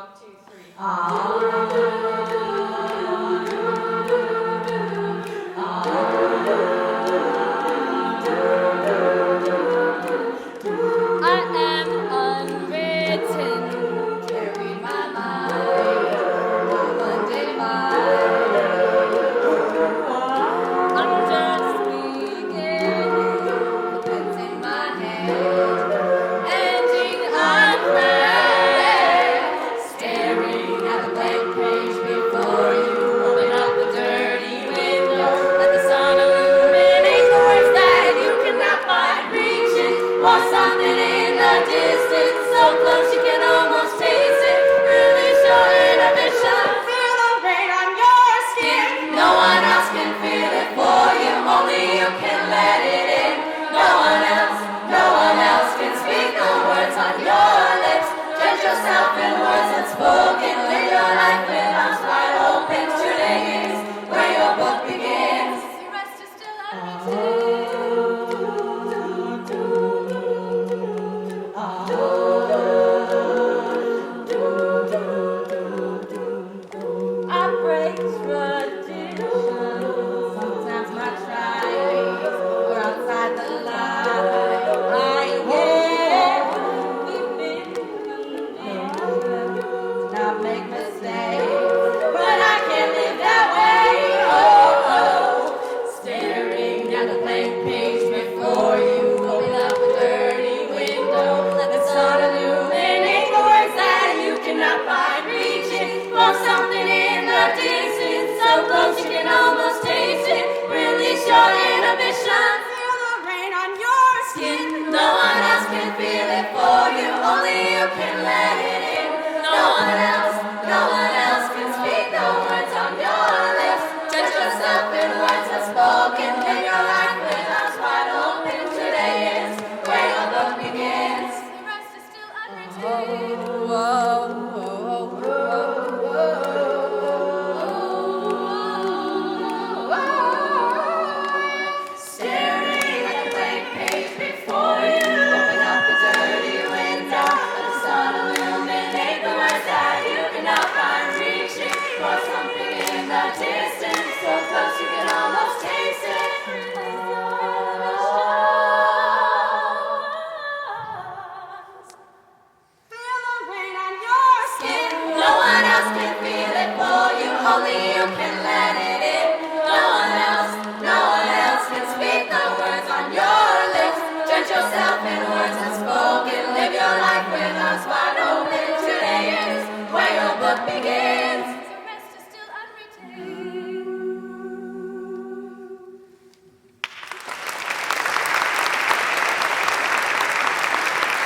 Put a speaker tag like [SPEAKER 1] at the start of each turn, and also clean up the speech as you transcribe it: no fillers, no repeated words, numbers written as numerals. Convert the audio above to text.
[SPEAKER 1] 1, 2, 3.
[SPEAKER 2] I am unwritten, carry my mind, I'm just beginning, the pen's in my hand, ending unread, staring at the blank page before you. Open up the dirty window, let the sun illuminate the words that you cannot find. Reaching for something in the distance, so close you can almost taste it. Release your inhibition, feel the rain on your skin. No one else can feel it for you, only you can let it in. No one else can speak the words on your lips. Judge yourself in words unspoken, live your life with arms wide open. Today is where your book begins. The rest is still unwritten. I break tradition. Sometimes my tries are outside the line. I get been conditioned to not make mistakes, but I can't live that way. Staring at the blank page before you. Open up the dirty window, let the sun illuminate the words that you cannot find. Reaching for something in the distance, so close you can almost taste it. Release your inhibition, feel the rain on your skin. No one else can feel it for you, only you can let it in. No one else can speak the words on your lips. Judge yourself in words unspoken, live your life with arms wide open. Today is where your book begins. The rest is still unwritten. Staring at the blank page before you. Open up the dirty window, let the sun illuminate the words that you cannot find. Reaching for something in the distance, so close you can almost taste it. Feel the rain on your skin. No one else can feel it for you, only you can let it in. No one else can speak the words on your lips. Judge yourself in words unspoken, live your life with arms wide open. Today is where your book begins.